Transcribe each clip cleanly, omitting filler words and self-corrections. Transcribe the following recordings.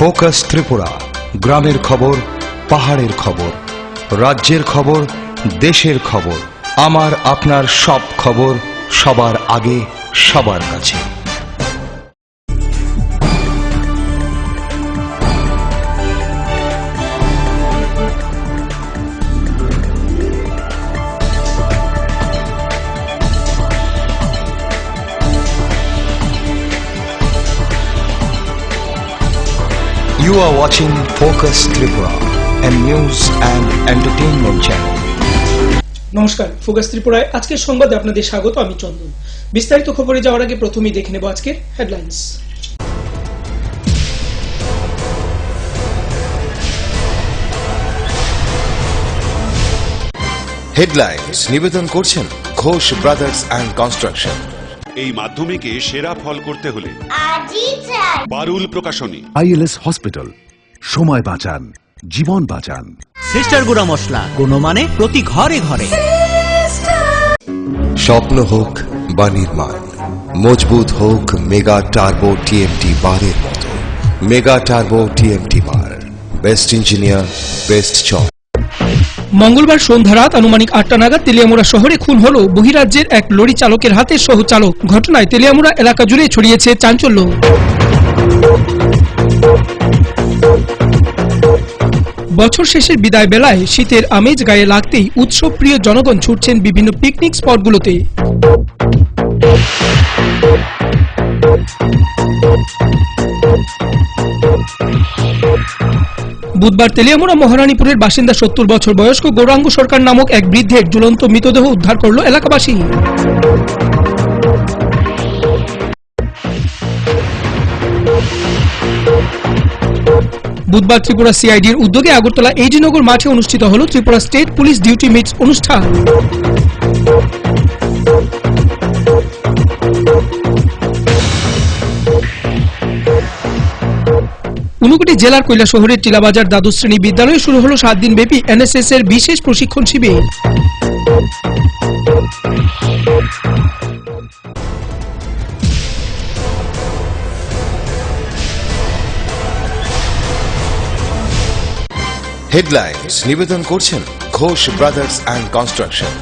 Focus Tripura, গ্রামের খবর, পাহাড়ের খবর, রাজ্যের খবর, দেশের খবর, আমার আপনার সব খবর সবার আগে সবার কাছে। You are watching Focus Tripura, a news and entertainment channel. নমস্কার, ফোকাস ত্রিপুরায় আজকের সংবাদে আপনাদের স্বাগত। আমি চন্দন। বিস্তারিত খবরে যাওয়ার আগে প্রথমেই দেখে নেব আজকের হেডলাইন্স। হেডলাইন্স নিবেদন করছেন ঘোষ ব্রাদার্স অ্যান্ড কনস্ট্রাকশন। এই মাধ্যমিকে সেরা ফল করতে হলে পারুল প্রকাশনী। আইএলএস হসপিটাল, সময় বাঁচান, জীবন বাঁচান। সিস্টার গুঁড়া মশলা, গুণমানে প্রতি ঘরে ঘরে। স্বপ্ন হোক বা নির্মাণ, মজবুত হোক মেগা টার্বো টিএমটি বারের মতো। Mega turbo TMT bar, best engineer, best chalk. মঙ্গলবার সন্ধ্যা রাত আনুমানিক ৮টা নাগাদ তেলিয়ামুড়া শহরে খুন হল বহিরাজ্যের এক লরি চালকের হাতে সহ চালক। ঘটনায় তেলিয়ামুড়া এলাকা জুড়ে ছড়িয়েছে চাঞ্চল্য। বছর শেষের বিদায় বেলায় শীতের আমেজ গায়ে লাগতেই উৎসবপ্রিয় জনগণ ছুটছেন বিভিন্ন পিকনিক স্পটগুলোতে। বুধবার তেলিয়ামুড়া মহারানীপুরের বাসিন্দা ৭০ বছর বয়স্ক গৌরাঙ্গ সরকার নামক এক বৃদ্ধের ঝুলন্ত মৃতদেহ উদ্ধার করল এলাকাবাসী। বুধবার ত্রিপুরা সিআইডির উদ্যোগে আগরতলা এইজিনগর মাঠে অনুষ্ঠিত হল Tripura state police duty meets অনুষ্ঠান। ঊনকোটি জেলার কৈলাসহরের টিলাবাজার দ্বাদশ শ্রেণী বিদ্যালয়ে শুরু হল 7 দিন ব্যাপী এনএসএস এর বিশেষ প্রশিক্ষণ শিবির। হেডলাইন্স নিবেদন করছেন ঘোষ ব্রাদার্স অ্যান্ড কনস্ট্রাকশন।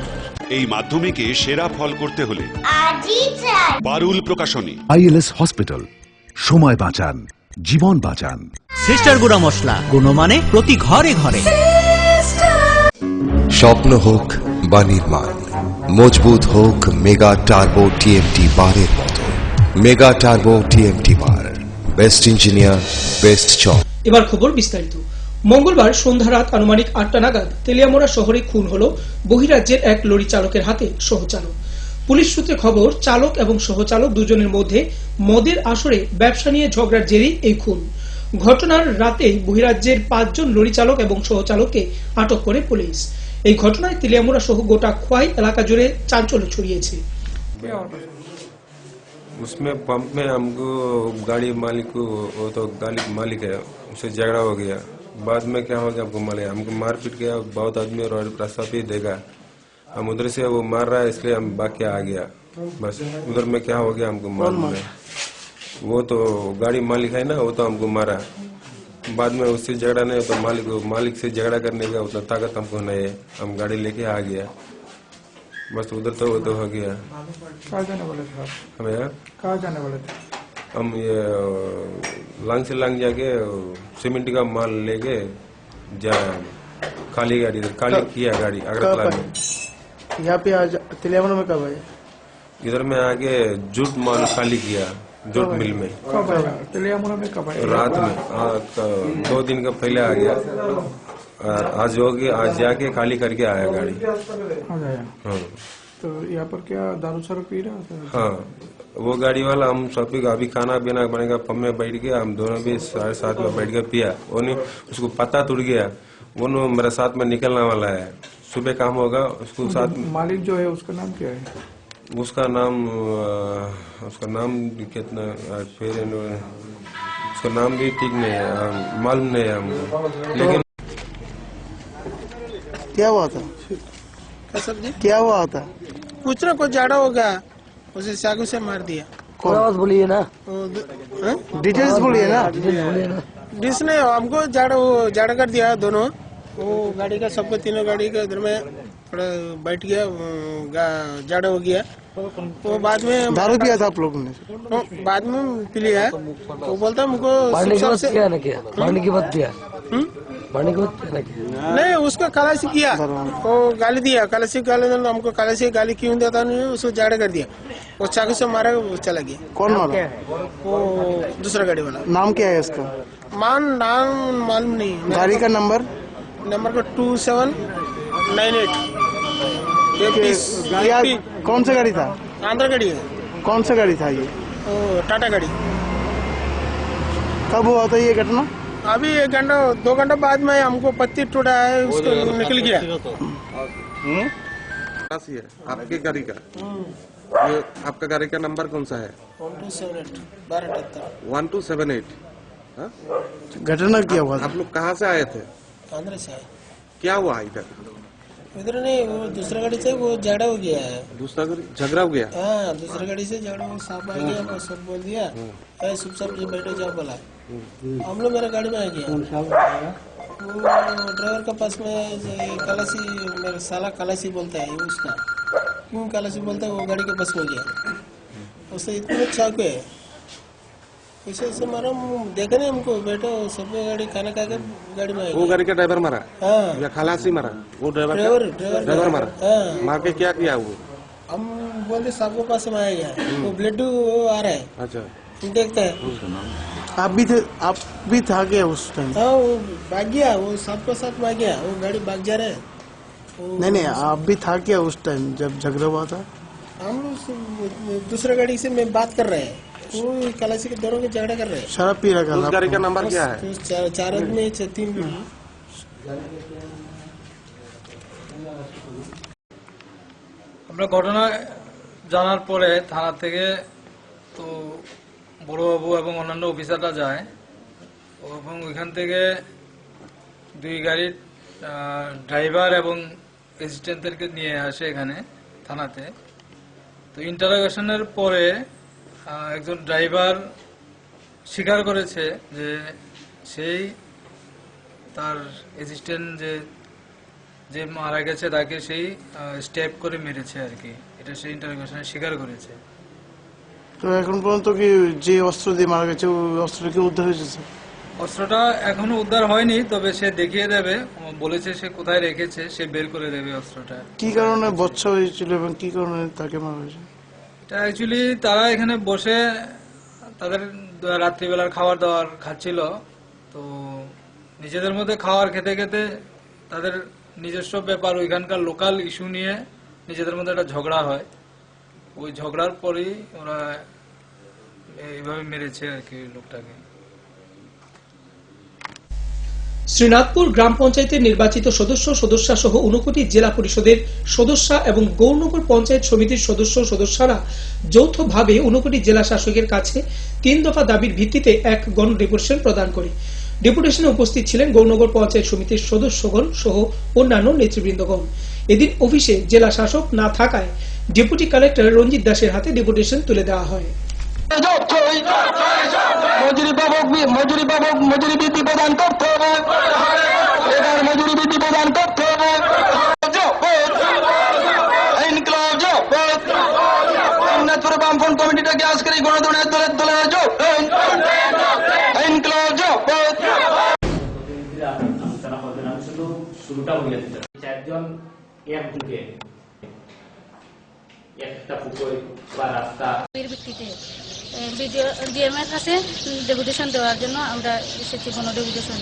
এই মাধ্যমিকে সেরা ফল করতে হলে পারুল প্রকাশনী। আইএলএস হসপিটাল, সময় বাঁচান, জীবন বাঁচান। সিস্টার গুঁড়া মশলা, গুণমানে প্রতি ঘরে ঘরে। স্বপ্ন হোক বা নির্মাণ, মজবুত হোক মেগা টার্বো টিএমটি বারের মতো। Mega turbo TMT bar, best engineer, best chalk. এবার খবর বিস্তারিত। মঙ্গলবার সন্ধ্যা রাত আনুমানিক ৮টা নাগাদ তেলিয়ামুড়া শহরে খুন হল বহিরাজ্যের এক লরি চালকের হাতে সহচালক। পুলিশ সূত্রে খবর, চালক এবং সহচালক দুজনের মধ্যে মদের আসরে ব্যবসা নিয়ে ঝগড়ার জেরেই এই খুন। ঘটনার রাতেই বহিরাজ্যের 5 জন লরি চালক এবং সহচালককে আটক করে পুলিশ। এই ঘটনায় তেলিয়ামুড়া সহ গোটা খোয়াই এলাকা জুড়ে চাঞ্চল্য ছড়িয়েছে। उसमें पंप में हमको गाड़ी मालिक को, वो तो गाड़ी मालिक है, उससे झगड़ा हो गया। बाद में क्या हो गया हमको मालूम, हमको मारपीट किया, बहुत आदमी रास्ता पे देगा, हम उधर से वो मार रहा है इसलिए हम भाग के आ गया। बस उधर में क्या हो गया हमको मालूम है। वो तो गाड़ी मालिक है ना, वो तो हमको मारा। बाद में उससे झगड़ा नहीं, तो मालिक से झगड़ा करने का उतना ताकत हमको नहीं है, हम गाड़ी लेके आ गया। बस उधर तो वो तो हो गया। कहाँ जाने वाले थे आप? हमें कहाँ जाने वाले थे? हम ये लांग से लांग जाके सीमेंट का माल लेके जा, खाली गाड़ी खाली किया गाड़ी अगरतला में। यहाँ पे आज तेलियामुड़ा में कब आए? इधर में आके जूट माल खाली किया, जूट मिल में। कब आया तेलियामुड़ा में? कब आए? रात में 2 दिन का पहले आ गया, आज हो गया, आज जाके खाली करके आया गाड़ी। आज आया। हाँ, तो यहाँ पर क्या दारू सारू पी रहा था? हाँ, वो गाड़ी वाला हम सब अभी खाना पीना बनेगा, पम में बैठ गया, हम दोनों भी 7:30 में बैठ के पिया। वो नहीं, उसको पता टूट गया, वो मेरे साथ में निकलने वाला है, सुबह काम होगा उसको साथ। मालिक जो है उसका नाम क्या है? उसका नाम कितना, फिर उसका नाम भी ठीक नहीं है, मालूम नहीं है हमको। लेकिन क्या हुआ था? क्या हुआ था? पूछ रहा, कोई झाड़ा होगा, उसे चाकू से मार दिया। बोलिए ना, डिटेल्स बोलिए ना। डिस ने हमको जाड़ा कर दिया दोनों। वो गाड़ी का सबको तीनों गाड़ी का इधर में थोड़ा बैठ गया, जाड़ा हो गया। तो बाद में दारू पिया था आप लोगों ने? बाद में पी लिया है। वो बोलता हमको नहीं, उसको खलासी किया, वो गाली दिया, खलासी गाली हमको, खलासी गाली क्यों देता नहीं, उसको जाड़ा कर दिया। वो चाकू से मारा, वो चला गया। कौन मारा? वो दूसरा गाड़ी वाला। नाम क्या है इसका? नाम मालूम नहीं। गाड़ी का नंबर का 2798। कौन सा गाड़ी था? आंध्र गाड़ी है। कौन सा गाड़ी था ये? टाटा गाड़ी। कब हुआ था ये घटना? अभी 2 घंटा बाद में हमको पत्ती टूटा है, उसको निकल गया। आपकी गाड़ी का ये आपका गाड़ी का नंबर कौन सा है? 1278। घटना क्या हुआ? आप लोग कहाँ से आए थे? आंध्र से आए। क्या हुआ इधर? इधर नहीं, वो दूसरा गाड़ी से वो झगड़ा हो गया है। दूसरा गाड़ी झगड़ा हो गया? हाँ, दूसरा गाड़ी से झगड़ा, वो सांप आ गया, वो सब बोल दिया, सब बैठो जाओ बोला। हम लोग मेरा गाड़ी में आ गया। वो ड्राइवर के पास में कलासी, मेरा साला कलासी बोलता है उसका। क्यों कलासी बोलता है? वो गाड़ी के पास में गया, उससे इतना चाकू है, ऐसे मारा। देखा नहीं हमको, बैठो सब गाड़ी खाना खा के गाड़ी में आ गया। वो गाड़ी का ड्राइवर मारा? हाँ। या खलासी मारा? वो ड्राइवर मारा? हाँ। मार के क्या किया वो? हम बोलते सबको पास में आ गया, वो ब्लड आ रहा है। अच्छा, देखता है। आप भी था क्या उस टाइम? हाँ, वो भाग गया, वो सबको साथ भाग गया, वो गाड़ी भाग जा रहा है। नहीं, आप भी था क्या उस टाइम जब झगड़ा हुआ था? हम लोग दूसरा गाड़ी से मैं बात कर रहे हैं, वो कलासी के दोनों के झगड़ा कर रहे हैं। शराब पी रखा उस था? गाड़ी का नंबर क्या है? 4 आदमी 3 আমরা ঘটনা জানার পরে থানা থেকে তো বড়বাবু এবং অন্যান্য অফিসাররা যায় এবং ওইখান থেকে 2 গাড়ির ড্রাইভার এবং অ্যাসিস্ট্যান্টদেরকে নিয়ে আসে এখানে থানাতে। তো ইন্টারোগেশনের পরে একজন ড্রাইভার স্বীকার করেছে যে সেই তার অ্যাসিস্ট্যান্ট যে মারা গেছে তাকে সেই স্টেপ করে মেরেছে আর কি, এটা সেই ইন্টারোগেশনে স্বীকার করেছে। তো এখন পর্যন্ত কি যে অস্ত্র দিয়ে মারা গেছে ওই অস্ত্রটা কি উদ্ধার হয়েছে? অস্ত্রটা এখনো উদ্ধার হয়নি, তবে সে দেখিয়ে দেবে, বলেছে সে কোথায় রেখেছে সে বের করে দেবে অস্ত্রটা। কি কারণে বচ্চা হয়েছিল এবং কি কারণে তাকে মারা হয়েছে? এটা অ্যাকচুয়ালি তারা এখানে বসে তাদের রাত্রিবেলার খাবার দাবার খাচ্ছিল, তো নিজেদের মধ্যে খাবার খেতে খেতে তাদের নিজস্ব ব্যাপার, ওইখানকার লোকাল ইস্যু নিয়ে নিজেদের মধ্যে একটা ঝগড়া হয়। ওই ঝগড়ার পরেই ওরা এইভাবে মেরেছে আর কি লোকটাকে। শ্রীনাথপুর গ্রাম পঞ্চায়েতের নির্বাচিত সদস্যা সহ 59 জেলা পরিষদের সদস্যা এবং গৌরনগর পঞ্চায়েত সমিতির সদস্যরা যৌথভাবে 59 জেলা শাসকের কাছে 3 দফা দাবির ভিত্তিতে এক গণ ডেপুটেশন প্রদান করে। ডেপুটেশনে উপস্থিত ছিলেন গৌরনগর পঞ্চায়েত সমিতির সদস্যগণ সহ অন্যান্য নেতৃবৃন্দগণ। এদিন অফিসে জেলা শাসক না থাকায় ডেপুটি কালেক্টর রঞ্জিত দাসের হাতে ডেপুটেশন তুলে দেওয়া হয়। মজুরি বৃদ্ধি প্রদান করতে হবে, মজুরি বৃদ্ধি প্রদান করতে হবে। বামফ্রন্ট কমিটিটাকে আজকের এই গণতন্ত্রের দলের শুরুটা হয়ে যাচ্ছে 4জন একযুগে একটা পুকুর বা রাস্তা ভিত্তিতে ডিএমের কাছে ডেপুটেশন দেওয়ার জন্য আমরা এসেছি, কোনো ডেপুটেশন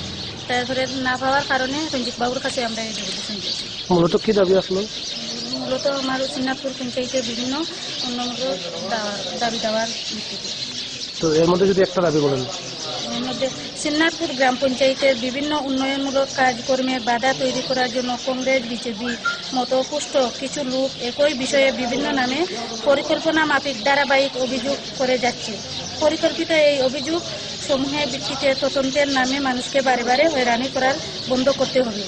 তারপরে না পাওয়ার কারণে রঞ্জিত বাবুর কাছে আমরা এই ডেপুটেশন দিয়েছি। মূলত কি দাবি আসলো? মূলত আমার শ্রীনাথপুর পঞ্চায়েতের বিভিন্ন উন্নয়নমূলক দাবি দেওয়ার ভিত্তিতে। তো এর মধ্যে যদি একটা দাবি বলেন। এর মধ্যে শ্রীনাথপুর গ্রাম পঞ্চায়েতের বিভিন্ন উন্নয়নমূলক কাজকর্মে বাধা তৈরি করার জন্য কংগ্রেস বিজেপি মতো পুষ্ট কিছু লোক একই বিষয়ে বিভিন্ন নামে পরিকল্পনা মাফিক ধারাবাহিক অভিযোগ করে যাচ্ছে। পরিকল্পিত এই অভিযোগ সমূহের ভিত্তিতে তদন্তের নামে মানুষকে বারে বারে হয়রানি করার বন্ধ করতে হবে।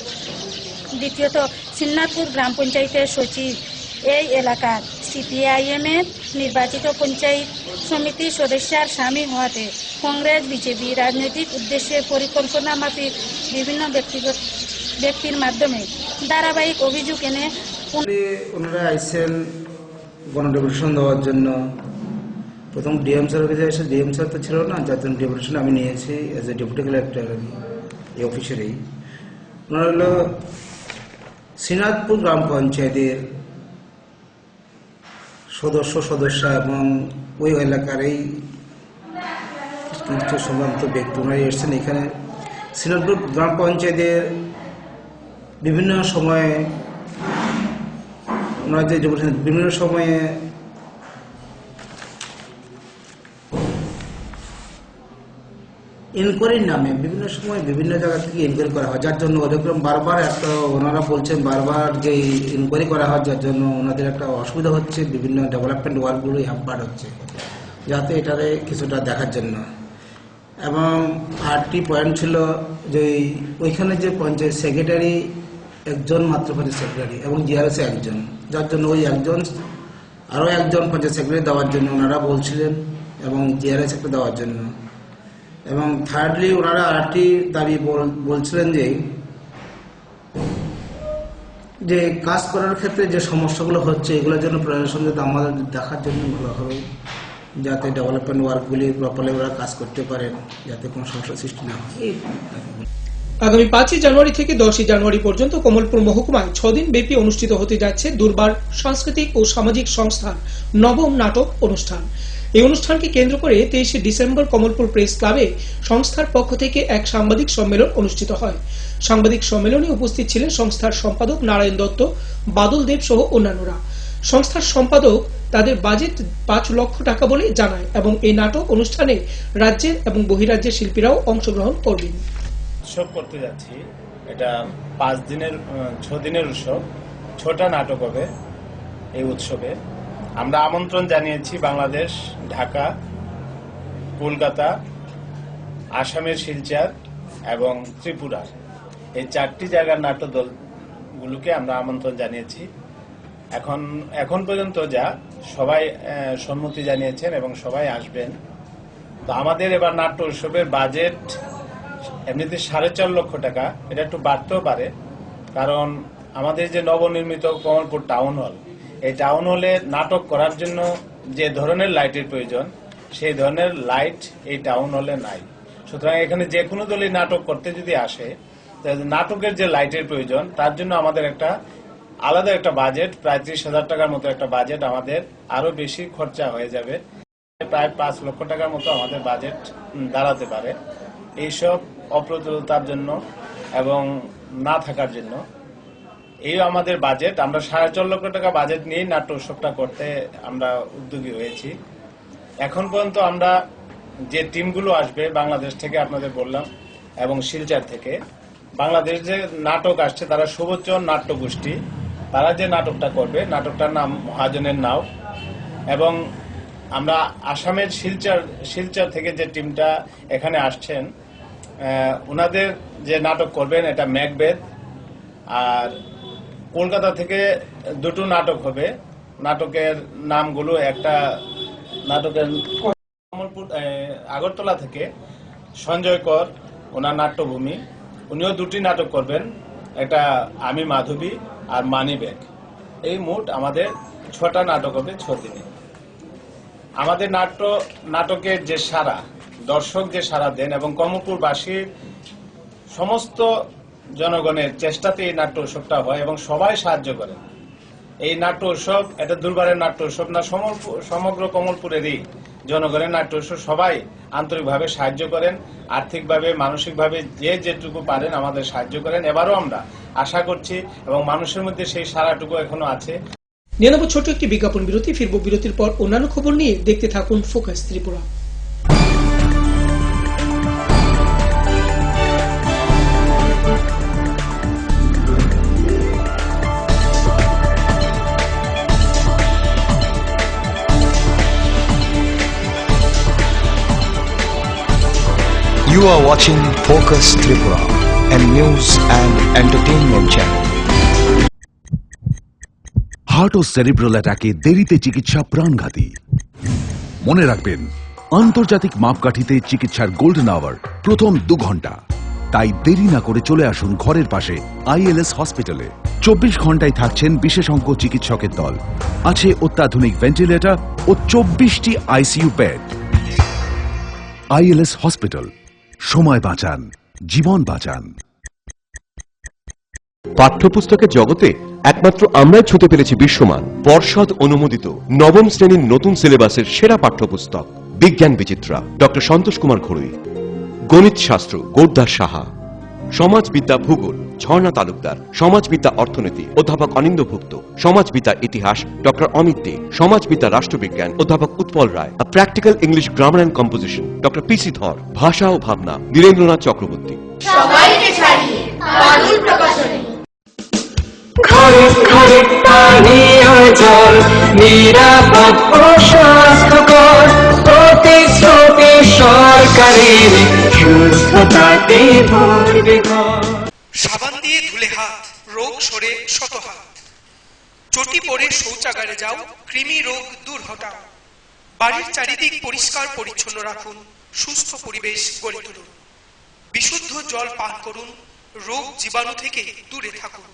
দ্বিতীয়ত, শ্রীনাথপুর গ্রাম পঞ্চায়েতের সচিব এই এলাকার CPIM এর নির্বাচিত পঞ্চায়েত সমিতির সদস্যের স্বামী হওয়াতে কংগ্রেস বিজেপি রাজনৈতিক উদ্দেশ্যে পরিকল্পনা মাফিক বিভিন্ন ব্যক্তির মাধ্যমে ধারাবাহিক অভিযোগ এনে ওনারা আইসেন গণডেপুটেশন দেওয়ার জন্য। প্রথম ডিএম স্যারের কাছে এসে, ডিএম স্যার তো ছিল না, যার জন্য ডেপুটেশন আমি নিয়েছি এজ এ ডেপুটি কালেক্টর এই অফিসেরই। ওনারা হলো শ্রীনাথপুর গ্রাম পঞ্চায়েতের সদস্য এবং ওই এলাকারই কিছু সম্ভ্রান্ত ব্যক্তি ওনারা এসেছেন এখানে। শ্রীনাথপুর গ্রাম পঞ্চায়েতের বিভিন্ন সময়ে ওনারা যে বিভিন্ন সময়ে ইনকোয়ারির নামে বিভিন্ন সময় বিভিন্ন জায়গা থেকে ইনকোয়ারি করা হয়, যার জন্য ওরকম বারবার একটা ওনারা বলছেন বারবার যে ইনকোয়ারি করা হয়, যার জন্য ওনাদের একটা অসুবিধা হচ্ছে, বিভিন্ন ডেভেলপমেন্ট ওয়ার্কগুলোই হ্যাম্পার হচ্ছে, যাতে এটারে কিছুটা দেখার জন্য। এবং আরেকটি পয়েন্ট ছিল যে ওইখানে যে পঞ্চায়েত সেক্রেটারি একজন মাত্র পঞ্চায়েত সেক্রেটারি এবং জিআরএস একজন, যার জন্য ওই একজন আরও একজন পঞ্চায়েত সেক্রেটারি দেওয়ার জন্য ওনারা বলছিলেন এবং জিআরএস একটা দেওয়ার জন্য। এবং থার্ডলি ওনারা আরেকটি দাবি বলছিলেন যে কাজ করার ক্ষেত্রে যে সমস্যাগুলো হচ্ছে এগুলোর জন্য প্রশাসন যাতে আমাদের দেখার জন্য ভালো হবে, যাতে ডেভেলপমেন্ট ওয়ার্কগুলি প্রপারলি ওরা কাজ করতে পারেন, যাতে কোনো সমস্যার সৃষ্টি না হয়। আগামী 5 জানুয়ারি থেকে 10 জানুয়ারি পর্যন্ত কমলপুর মহকুমায় 6 দিন ব্যাপী অনুষ্ঠিত হতে যাচ্ছে দুর্বার সাংস্কৃতিক ও সামাজিক সংস্থার নবম নাটক অনুষ্ঠান। এই অনুষ্ঠানকে কেন্দ্র করে 23 ডিসেম্বর কমলপুর প্রেস ক্লাবে সংস্থার পক্ষ থেকে এক সাংবাদিক সম্মেলন অনুষ্ঠিত হয়। সাংবাদিক সম্মেলনে উপস্থিত ছিলেন সংস্থার সম্পাদক নারায়ণ দত্ত, বাদল দেব সহ অন্যান্যরা। সংস্থার সম্পাদক তাদের বাজেট 5 লক্ষ টাকা বলে জানায় এবং এই নাটক অনুষ্ঠানে রাজ্যের এবং বহিরাজ্যের শিল্পীরাও অংশগ্রহণ করবেন। উৎসব করতে যাচ্ছি, এটা 6 দিনের উৎসব, 6টা নাটক হবে। এই উৎসবে আমরা আমন্ত্রণ জানিয়েছি বাংলাদেশ, ঢাকা, কলকাতা, আসামের শিলচর এবং ত্রিপুরা, এই 4টি জায়গার নাট্যদলগুলোকে আমরা আমন্ত্রণ জানিয়েছি। এখন পর্যন্ত যা সবাই সম্মতি জানিয়েছেন এবং সবাই আসবেন। তো আমাদের এবার নাট্য উৎসবের বাজেট এমনিতে 4.5 লক্ষ টাকা, এটা একটু বাড়তেও পারে, কারণ আমাদের যে নবনির্মিত কমলপুর টাউন হল, এই টাউন হলে নাটক করার জন্য যে ধরনের লাইটের প্রয়োজন সেই ধরনের লাইট এই টাউন হলে নাই। সুতরাং এখানে যে কোনো দলই নাটক করতে যদি আসে, নাটকের যে লাইটের প্রয়োজন তার জন্য আমাদের একটা আলাদা একটা বাজেট, প্রায় 30,000 টাকার মতো একটা বাজেট, আমাদের আরো বেশি খরচা হয়ে যাবে, প্রায় 5 লক্ষ টাকার মতো আমাদের বাজেট দাঁড়াতে পারে। এইসব অপ্রতুলতার জন্য এবং না থাকার জন্য এই আমাদের বাজেট, আমরা 4.5 লক্ষ টাকা বাজেট নিয়ে নাট্য উৎসবটা করতে আমরা উদ্যোগী হয়েছি। এখন পর্যন্ত আমরা যে টিমগুলো আসবে বাংলাদেশ থেকে আপনাদের বললাম এবং শিলচর থেকে, বাংলাদেশ যে নাটক আসছে তারা সুবচন নাট্য গোষ্ঠী, তারা যে নাটকটা করবে নাটকটার নাম মহাজনের নাও। এবং আমরা আসামের শিলচর থেকে যে টিমটা এখানে আসছেন, ওনাদের যে নাটক করবেন এটা ম্যাকবেথ। আর কলকাতা থেকে 2টো নাটক হবে, নাটকের নামগুলো, একটা নাটকের কমলপুর আগরতলা থেকে সঞ্জয় কর, ওনার নাট্যভূমি, উনিও 2টি নাটক করবেন, এটা আমি মাধবী আর মানিব্যাগ। এই মোট আমাদের 6টা নাটক হবে 6 দিনে। আমাদের নাটকের যে সারা দর্শক যে সারা দেন এবং কমলপুরবাসীর সমস্ত জনগণের চেষ্টাতে এই নাট্য উৎসবটা হয় এবং সবাই সাহায্য করেন। এই নাট্য উৎসব এটা দুর্বারের নাট্য উৎসব না, সমগ্র কমলপুরেরই জনগণের নাট্য উৎসব, সবাই আন্তরিকভাবে সাহায্য করেন, আর্থিকভাবে মানসিকভাবে যে যেটুকু পারেন আমাদের সাহায্য করেন। এবারও আমরা আশা করছি এবং মানুষের মধ্যে সেই সারাটুকু এখনো আছে। নিয়ে নেব ছোট একটি বিজ্ঞাপন বিরতি, ফিরব বিরতির পর অন্যান্য খবর নিয়ে। দেখতে থাকুন focus Tripura. You are watching Focus Tripura, a news and entertainment channel. Heart ও সেরিব্রাল অ্যাটাকে দেরিতে চিকিৎসা প্রাণঘাতী। মনে রাখবেন, আন্তর্জাতিক মাপকাঠিতে চিকিৎসার গোল্ডেন আওয়ার প্রথম 2 ঘন্টা। তাই দেরি না করে চলে আসুন ঘরের পাশে ILS হসপিটালে। 24 ঘন্টায় থাকছেন বিশেষজ্ঞ চিকিৎসকের দল, আছে অত্যাধুনিক ভেন্টিলেটর ও 24টি ICU বেড। ILS হসপিটাল, সময় বাঁচান, জীবন বাঁচান। পাঠ্যপুস্তকের জগতে একমাত্র আমরাই ছুঁতে পেরেছি বিশ্বমান। পর্ষদ অনুমোদিত নবম শ্রেণীর নতুন সিলেবাসের সেরা পাঠ্যপুস্তক বিজ্ঞান বিচিত্রা, ডক্টর সন্তোষ কুমার ঘড়ুই। গণিত শাস্ত্র গোরদাস সাহা, সমাজবিদ্যা ভূগোল ঝর্ণা তালুকদার, সমাজবিদ্যা অর্থনীতি অধ্যাপক অনিন্দ ভুক্ত, সমাজবিদ্যা ইতিহাস ডক্টর অমিত দে, সমাজবিদ্যা রাষ্ট্রবিজ্ঞান অধ্যাপক Utpal Roy, practical English grammar and composition doctor PC Dhar, ভাষা ও ভাবনা নীরেন্দ্রনাথ চক্রবর্তী। সবাইকে ছাড়িয়ে বাদল প্রকাশনী। ঘরে ঘরে পানীয় জল, নিরাপদ ও স্বাস্থ্যকর, প্রতিশ্রুতি সরকারের, সুস্থতাতে ভরবে ঘর। সাবান দিয়ে ধুলে হাত, রোগ সরে শত হাত। চটি পরে শৌচাগারে যাও, কৃমি রোগ দূর হটাও। বাড়ির চারিদিক পরিষ্কার পরিচ্ছন্ন রাখুন, সুস্থ পরিবেশ গড়ে তুলুন। বিশুদ্ধ জল পান করুন, রোগ জীবাণু থেকে দূরে থাকুন।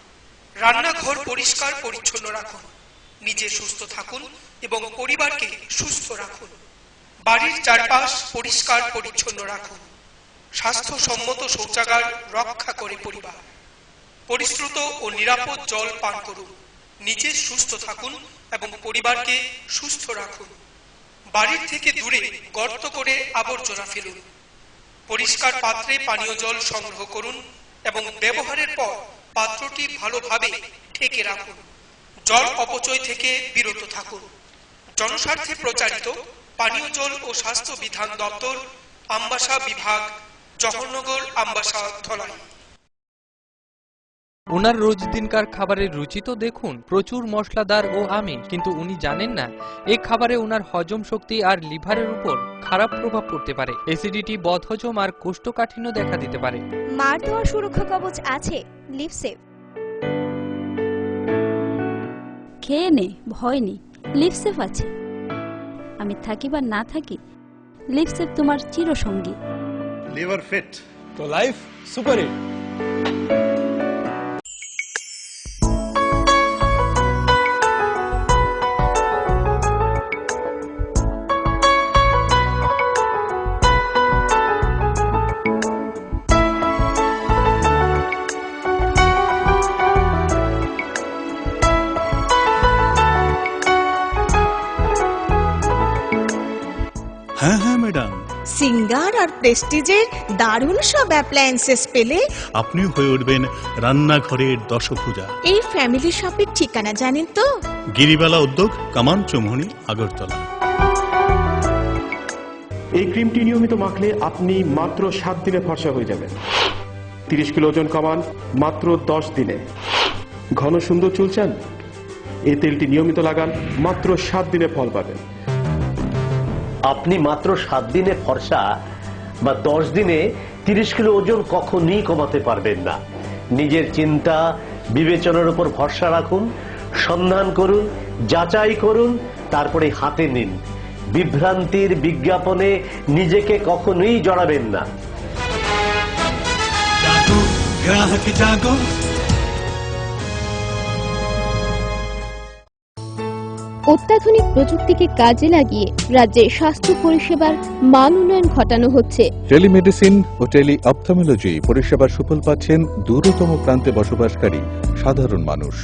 রান্নাঘর পরিষ্কার পরিচ্ছন্ন রাখুন, নিজে সুস্থ থাকুন এবং পরিবারকে সুস্থ রাখুন। বাড়ির চারপাশ পরিষ্কার পরিচ্ছন্ন রাখুন। স্বাস্থ্যসম্মত শৌচাগার রক্ষা করে পরিবার। পরিশ্রুত ও নিরাপদ জল পান করুন, নিজে সুস্থ থাকুন এবং পরিবারকে সুস্থ রাখুন। বাড়ির থেকে দূরে গর্ত করে আবর্জনা ফেলুন। পরিষ্কার পাত্রে পানীয় জল সংগ্রহ করুন এবং ব্যবহারের পর পাত্রটি ভালোভাবে ঢেকে রাখুন। জল অপচয় থেকে বিরত থাকুন। জনস্বার্থে প্রচারিত পানীয় জল ও স্বাস্থ্য বিধান দপ্তর, আমবাসা বিভাগ, জওহরনগর, আমবাসা, ধলাই। ওনার রোজ দিনকার খাবারের রুচি তো দেখুন, প্রচুর মশলাদার ও আমিষ, কিন্তু উনি জানেন না এই খাবারে ওনার হজম শক্তি আর লিভারের উপর খারাপ প্রভাব পড়তে পারে। অ্যাসিডিটি, বদহজম আর কোষ্ঠকাঠিন্য দেখা দিতে পারে। মার দেওয়া সুরক্ষা কবচ আছে লিভসেভ। খেয়ে নে, ভয় নেই, লিভসেভ আছে। আমি থাকি বা না থাকি, লিভসেভ তোমার চিরসঙ্গী। লিভার ফিট তো লাইফ সুপার হিট। হ্যাঁ হ্যাঁ ম্যাডাম, সিঙ্গার আর প্রেস্টিজের দারুণ সব অ্যাপ্লায়েন্সেস পেলে আপনি হয়ে উঠবেন রান্নাঘরের দশভুজা। এই ফ্যামিলি শপের ঠিকানা জানেন তো? গিরিবালা উদ্যোগ, কামান চৌমুহনী, আগরতলা। এই ক্রিমটি নিয়মিত মাখলে আপনি মাত্র 7 দিনে ফর্সা হয়ে যাবেন। 30 কিলো ওজন কমান মাত্র 10 দিনে। ঘন সুন্দর চুল চান? এই তেলটি নিয়মিত লাগান, মাত্র 7 দিনে ফল পাবেন। আপনি মাত্র 7 দিনে ফর্সা বা 10 দিনে 30 কিলো ওজন কখনই কমাতে পারবেন না। নিজের চিন্তা বিবেচনার উপর ভরসা রাখুন, সন্ধান করুন, যাচাই করুন, তারপরে হাতে নিন। বিভ্রান্তির বিজ্ঞাপনে নিজেকে কখনোই জড়াবেন না। গ্রাহক জাগো। অত্যাধুনিক প্রযুক্তিকে কাজে লাগিয়ে রাজ্যে স্বাস্থ্য পরিষেবার মান উন্নয়ন ঘটানো হচ্ছে। টেলিমেডিসিন ও টেলি অপথলমোলজি পরিষেবার সুফল পাচ্ছেন দূরতম প্রান্তে বসবাসকারী সাধারণ মানুষ।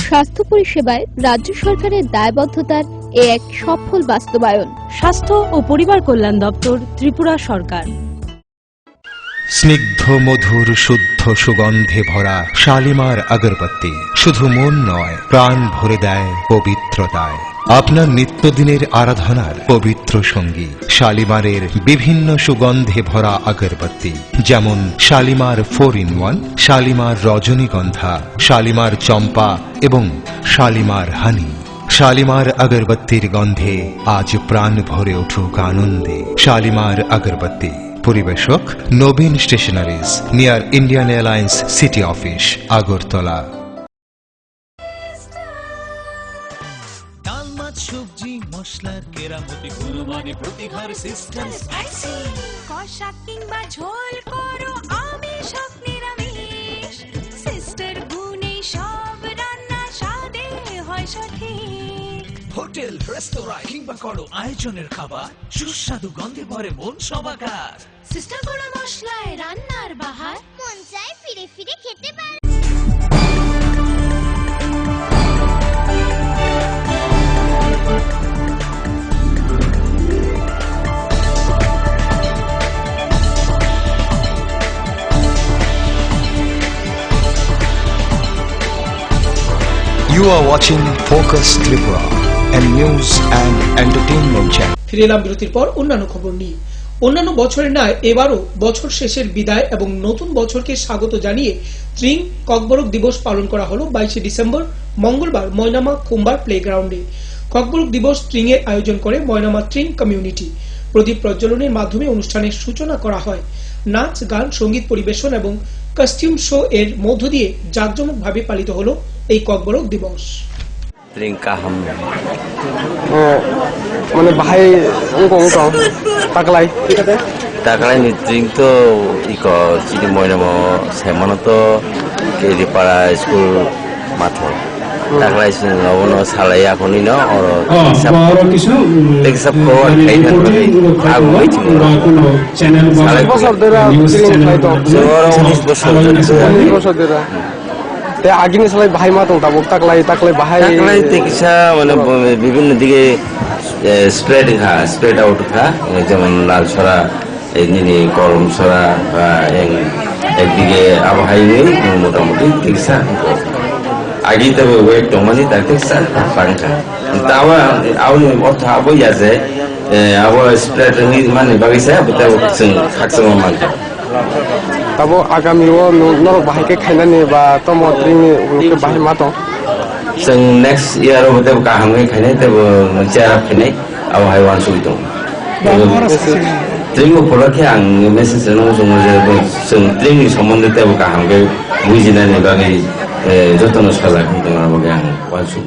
স্বাস্থ্য পরিষেবায় রাজ্য সরকারের দায়বদ্ধতার এক সফল বাস্তবায়ন। স্বাস্থ্য ও পরিবার কল্যাণ দপ্তর, ত্রিপুরা সরকার। স্নিগ্ধ মধুর শুদ্ধ সুগন্ধে ভরা শালিমার আগরবাতি শুধু মন নয়, প্রাণ ভরে দেয় পবিত্রতায়। আপনার নিত্যদিনের আরাধনার পবিত্র সঙ্গী শালিমারের বিভিন্ন সুগন্ধে ভরা আগরবাতি, যেমন শালিমার 4-in-1, শালিমার রজনীগন্ধা, শালিমার চম্পা এবং শালিমার হানি। শালিমার আগরবাতির গন্ধে আজ প্রাণ ভরে উঠুক আনন্দে। শালিমার আগরবাতি। পরিবেশক Nabin stationeries, near Indian airlines city office, Agartala. প্রতি গুণমানে প্রতিঘার সিস্টেম স্পাইসি কষা কিংবা ঝোল করো আমিষ হোক নিরামিষ সিস্টার গুণে সব রান্না স্বাদে হয় সঠিক হোটেল রেস্তোরাঁ কিংবা করো আয়োজনের খাবার সুস্বাদু গন্ধে ভরে মন সবাকার সিস্টার গুঁড়ো মশলায় রান্নার বাহার মন চায় ফিরে ফিরে খেতে পারে। You are watching Focus Tripura, a news and entertainment channel. ফিরে এলাম বিরতির পর অন্যান্য খবর নিয়ে। অন্যান্য বছরের ন্যায় এবারও বছর শেষের বিদায় এবং নতুন বছরকে স্বাগত জানিয়ে ত্রিং ককবরক দিবস পালন করা হলো 22শে ডিসেম্বর মঙ্গলবার ময়নামা কুম্বার প্লেগ্রাউন্ডে। ককবরক দিবস ত্রিং এর আয়োজন করে ময়নামা ত্রিং কমিউনিটি। প্রদীপ প্রজ্বলনের মাধ্যমে অনুষ্ঠানের সূচনা করা হয়। নাচ, গান, সঙ্গীত পরিবেশন এবং কস্টিউম শো এর মধ্য দিয়ে জাঁকজমকভাবে পালিত হলো এই ককবরক দিবস। মানে ভাই Takalai ni drink to iko jadi moinamo saya mana to ke para school matho. Takalai sih lawan salai aku ni no orang sab ko kaitan lagi aku itu salai bosor dera drink kaitu orang bosor dera te agini salai bhai matong tabok takalai bhai tekisa mana বিভিন্ন দিকে spread out tha যেমন লাল ছড়া ini kolom sora একদিকে আবহাওয়া মোটামুটি ঠিকসা আগে তো wait টমানি তা ঠিকসা পাঙ্কা তাওয়া আউনি অর্থ আবই আছে আবো স্প্রেড নি মানে বাগিসা বতা जों খাকসং মানকা তাবো আগামী ও নরক বাহাইকে খাইনানি বা তমদ্রিনি উলকে বাহাই মাতো जों नेक्स्ट ইয়ার বতা কাহামে খাইনে তবো চেরা ফিনে আবহাওয়া ওয়ান সুই দং Tring উপলক্ষে আং মেসেজ নজং যে जों tring ni সম্বন্ধে তেবো কাহামকে বুঝিনানি বাগै যতন সালাকি তোমার বাগै আং ওয়ানসু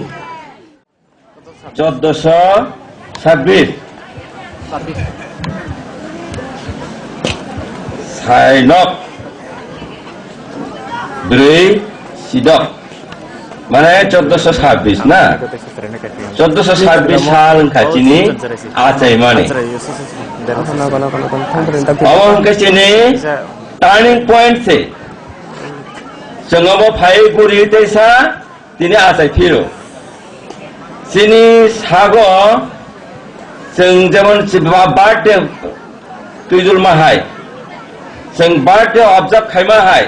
1426 সাইনক ব্রই সিডক মানে 1426 না 1426 সাল খাচিনি আচাই মানে অবং কাচিনি টার্নিং পয়েন্ট সে जोंबो फाइ गुरि दैसा दिनै आचाय फिरो सिनि सागो जों जेमन बार्थडे तुइदुल माहाय जों बार्थडे ऑब्जर्व खाइमा हाय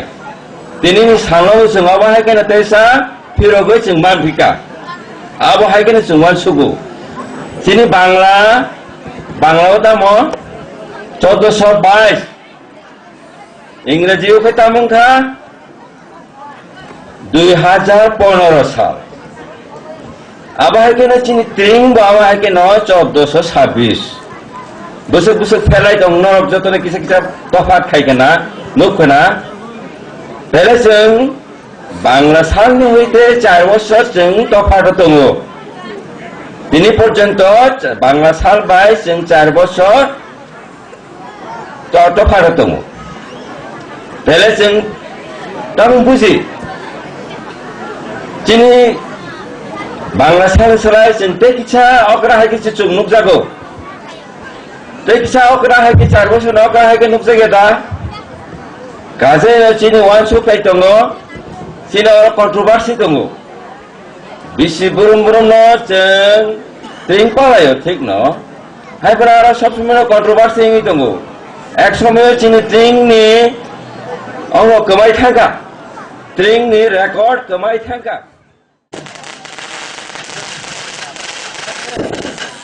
दिनै सानो जोंबो हाय केना दैसा फिरोगो जों मानफिका आबो हाय केना जों मान सुगु सिनि बांलाव दामो 1422 इंग्रेजीयाव खैतामोंखा 2015 साल आबहावाके न चिनि ट्रिं बावाके न 1426 बोसोर फेलाय दं नरक जतने किसा किसा तफात खायगोना नुखोना बेले जों बांला सालनि हইতে 4 বছর जों तफात दङ दिनै पर्यन्त बांला साल बाय जों 4 বছর तफात दङ बेले जों दं बुजि Cini Bangla Sarai cinta kita okra hai kita cung nuk jago. Kita okra hai kita cari bosan okra hai kita nuk jago dah. Kaze cini wan su kai tongo, cini orang kontroversi tongo. Bisi burung no ceng, ting pala yo tik no. Hai berara sab semua kontroversi ini tongo. Eksomeyo cini ting ni, orang kemai thangka, ting ni rekod kemai thangka.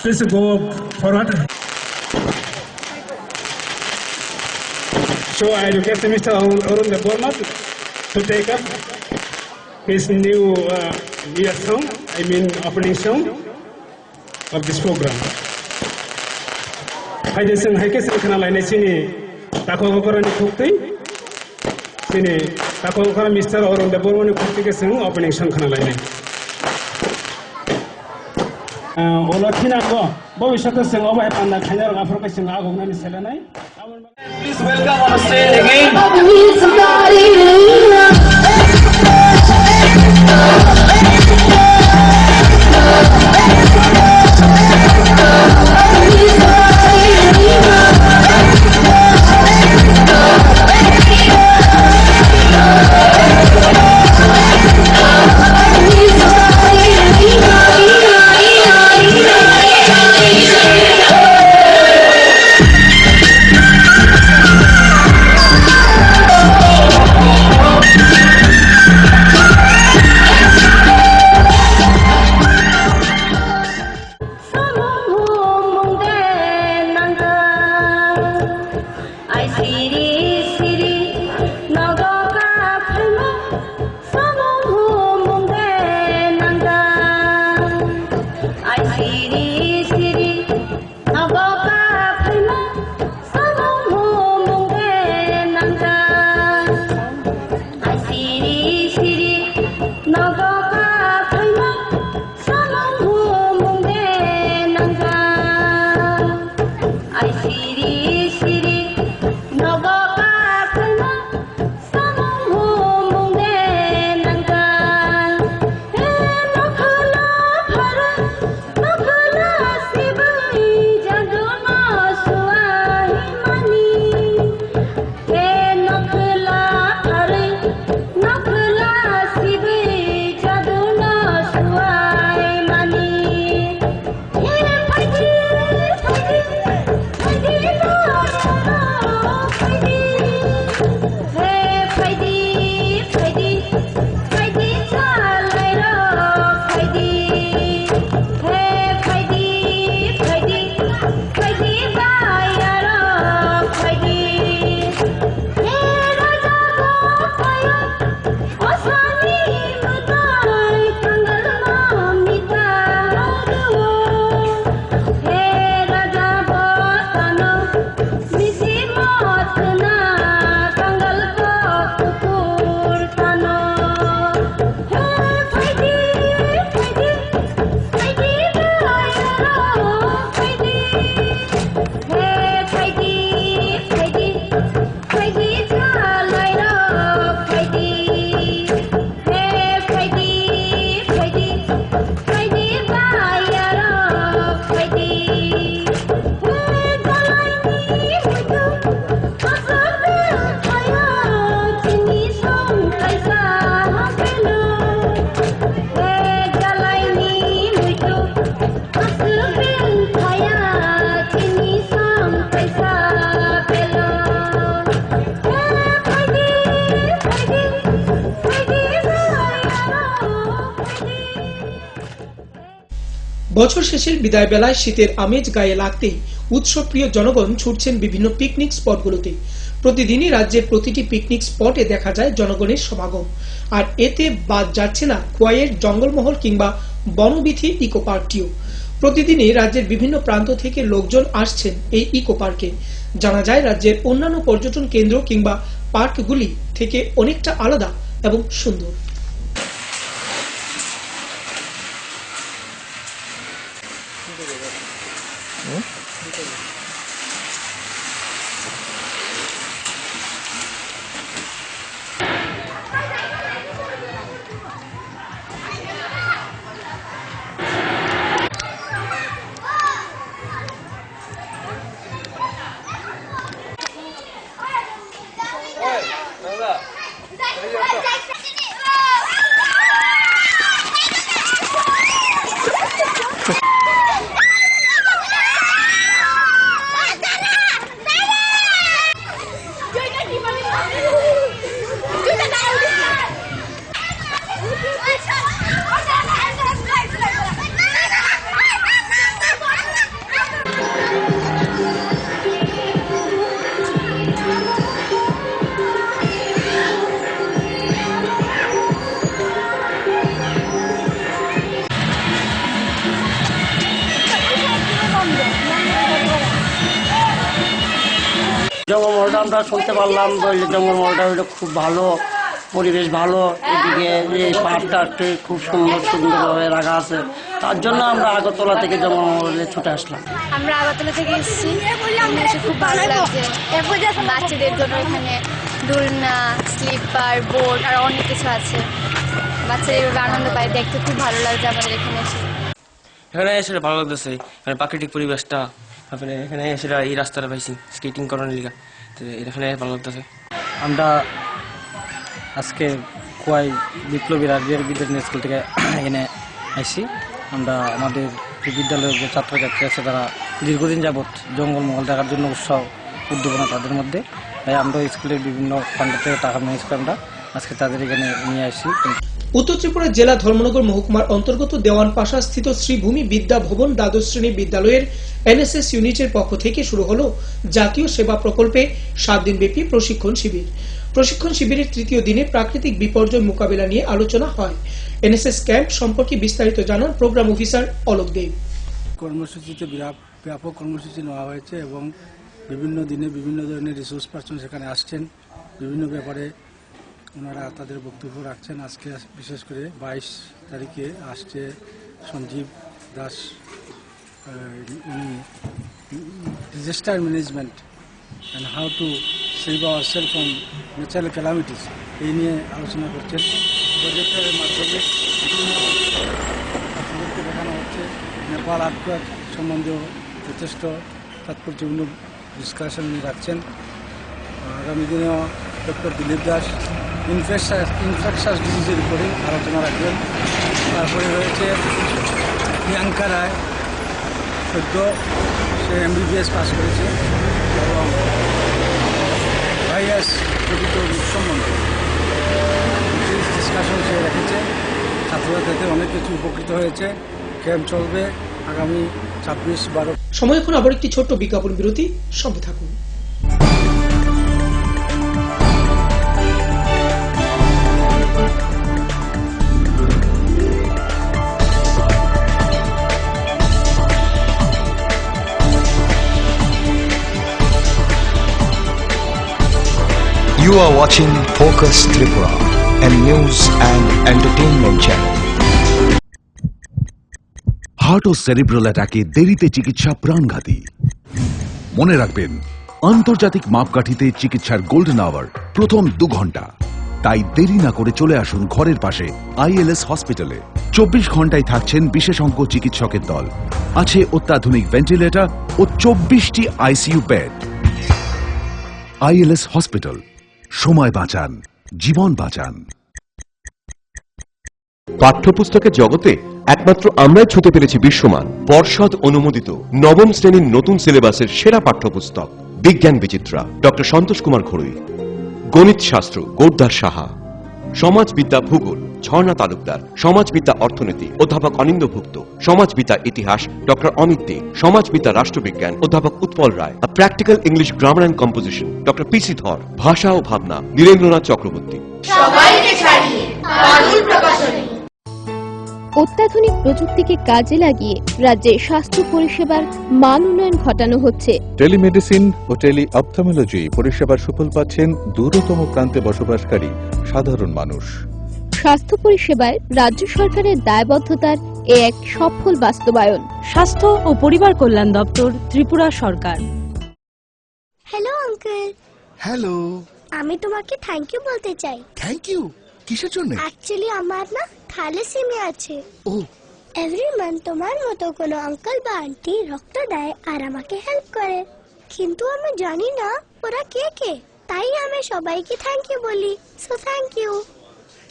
Please go forward. So I request Mr. Arun Debormat to take up his new song, opening song of this program. Hai deseng hai keseng kana lain sini tako koran khukti sini tako koran Mr. Arun Debormat khukti keseng opening song kana lain. Olotinago, Bovishaka sing over and the Kenya Africa sing Agona Selenai. Please welcome on stage again. বছর শেষের বিদায় বেলায় শীতের আমেজ গায়ে লাগতেই উৎসবপ্রিয় জনগণ ছুটছেন বিভিন্ন পিকনিক স্পটগুলোতে। প্রতিদিনই রাজ্যের প্রতিটি পিকনিক স্পটে দেখা যায় জনগণের সমাগম, আর এতে বাদ যাচ্ছে না খোয়াইয়ের জঙ্গলমহল কিংবা বনবিথি ইকো পার্কটিও। প্রতিদিনই রাজ্যের বিভিন্ন প্রান্ত থেকে লোকজন আসছেন এই ইকো পার্কে। জানা যায় রাজ্যের অন্যান্য পর্যটন কেন্দ্র কিংবা পার্কগুলি থেকে অনেকটা আলাদা এবং সুন্দর। জঙ্গলমহলটা আমরা শুনতে পারলাম, জঙ্গলমহলটা হইলো খুব ভালো পরিবেশ ভালো, এদিকে এই পাহাড়টা খুব সুন্দরভাবে রাখা আছে। তার জন্য আমরা আগরতলা থেকে জঙ্গলমহলে ছুটে আসলাম। আমরা আগরতলা থেকে এসেছি, খুব ভালো লাগছে। বাচ্চাদের জন্য এখানে দোলনা, স্লিপার, বোট আর অনেক কিছু আছে। বাচ্চারা এভাবে আনন্দ পায়, দেখতে খুব ভালো লাগছে আমাদের এখানে এসে। এখানে এসে ভালো লাগতেছে, এখানে প্রাকৃতিক পরিবেশটা, তারপরে এখানে এসে এই রাস্তাটা পাইছি স্কেটিং করার লিগা, তো এখানে ভালো লাগতেছে। আমরা আজকে কোয়াই বিপ্লবী রাজ্যের বিদ্যালয় স্কুল থেকে এখানে আসি। আমরা আমাদের বিদ্যালয়ের যে ছাত্রছাত্রী আছে তারা দীর্ঘদিন যাবৎ জঙ্গলমহল দেখার জন্য উৎসাহ উদ্দীপনা তাদের মধ্যে, তাই আমরা স্কুলের বিভিন্ন ফান্ড থেকে টাকা ম্যানেজ করে আমরা আজকে তাদের এখানে নিয়ে আসি। উত্তর ত্রিপুরা জেলা ধর্মনগর মহকুমার অন্তর্গত দেওয়ান পাশা স্থিত শ্রীভূমি বিদ্যা ভবন দ্বাদশ শ্রেণী বিদ্যালয়ের এনএসএস ইউনিটের পক্ষ থেকে শুরু হলো জাতীয় সেবা প্রকল্পে 7 দিনব্যাপী প্রশিক্ষণ শিবির। প্রশিক্ষণ শিবিরের তৃতীয় দিনে প্রাকৃতিক বিপর্যয় মোকাবিলা নিয়ে আলোচনা হয়। এনএসএস ক্যাম্প সম্পর্কে বিস্তারিত জানান প্রোগ্রাম অফিসার অলোক দেব। কর্মসূচিতে ব্যাপক কর্মসূচি নেওয়া হয়েছে এবং বিভিন্ন দিনে বিভিন্ন ধরনের রিসোর্স পার্সন সেখানে আসছেন, বিভিন্ন ব্যাপারে ওনারা তাদের বক্তব্য রাখছেন। আজকে বিশেষ করে 22 তারিখে আসছে সঞ্জীব দাস, উনি disaster management and how to save our self from natural calamities এই নিয়ে আলোচনা করছেন। প্রজেক্টের মাধ্যমে আপনাদেরকে দেখানো হচ্ছে নেপাল আর্থকোয়েক সম্বন্ধেও যথেষ্ট তাৎপর্যপূর্ণ ডিসকাশন রাখছেন। আগামী দিনেও ডক্টর দিলীপ দাস ইনফেকশাস ডিজিজের উপরে আলোচনা রাখবেন। তারপরে রয়েছে প্রিয়াঙ্কা রায়, সদ্য সে MBBS পাস করেছে এবং ভাইরাস প্রকৃত সম্বন্ধে ডিসকাশন সে রেখেছে। ছাত্রছাত্রীদের অনেক কিছু উপকৃত হয়েছে। ক্যাম্প চলবে আগামী 26-12। সময় এখন আবার একটি ছোট্ট বিজ্ঞাপন বিরতি, সঙ্গে থাকুন। You are watching Focus Tripura, a news and entertainment channel. Heart ও সেরিব্রাল অ্যাটাকে দেরিতে চিকিৎসা প্রাণঘাতী। মনে রাখবেন, আন্তর্জাতিক মাপকাঠিতে চিকিৎসার গোল্ডেন আওয়ার প্রথম 2 ঘন্টা। তাই দেরি না করে চলে আসুন ঘরের পাশে ILS হসপিটালে। 24 ঘন্টায় থাকছেন বিশেষজ্ঞ চিকিৎসকের দল, আছে অত্যাধুনিক ভেন্টিলেটর ও 24টি ICU বেড। ILS হসপিটাল, সময় বাঁচান, জীবন বাঁচান। পাঠ্যপুস্তকের জগতে একমাত্র আমরাই ছুঁতে পেরেছি বিশ্বমান পর্ষদ অনুমোদিত নবম শ্রেণীর নতুন সিলেবাসের সেরা পাঠ্যপুস্তক বিজ্ঞান বিচিত্রা ডক্টর সন্তোষ কুমার ঘড়ুই, গণিত শাস্ত্র গোদ্দার সাহা, সমাজবিদ্যা ভূগোল ঝর্ণা তালুকদার, সমাজবিদ্যা অর্থনীতি অধ্যাপক অনিন্দ্যভুক্ত, সমাজবিদ্যা ইতিহাস ডক্টর অমিত দে, সমাজবিদ্যা রাষ্ট্রবিজ্ঞান অধ্যাপক Utpal Roy, practical English grammar and composition doctor PC Dhar, ভাষা ও ভাবনা নীরেন্দ্রনাথ চক্রবর্তী। অত্যাধুনিক প্রযুক্তিকে কাজে লাগিয়ে রাজ্যে স্বাস্থ্য পরিষেবার মান উন্নয়ন ঘটানো হচ্ছে। টেলিমেডিসিন ও টেলি অপথলমোলজি পরিষেবার সুফল পাচ্ছেন দূরতম প্রান্তে বসবাসকারী সাধারণ মানুষ। স্বাস্থ্য পরিষেবায় রাজ্য সরকারের দায়বদ্ধতার এক সফল বাস্তবায়ন। স্বাস্থ্য ও পরিবার কল্যাণ দপ্তর, ত্রিপুরা সরকার। Hello uncle. হ্যালো। আমি তোমাকে থ্যাংক ইউ বলতে চাই। থ্যাংক ইউ কিসের জন্য? অ্যাকচুয়ালি আমার না থ্যালাসেমিয়া আছে। ও। এভরি মান্থ তোমার মতো কোনো আঙ্কেল বা আন্টি রক্ত দেয় আর আমাকে হেল্প করে, কিন্তু আমি জানি না ওরা কে কে, তাই আমি সবাইকে থ্যাংক ইউ বলি। So thank you.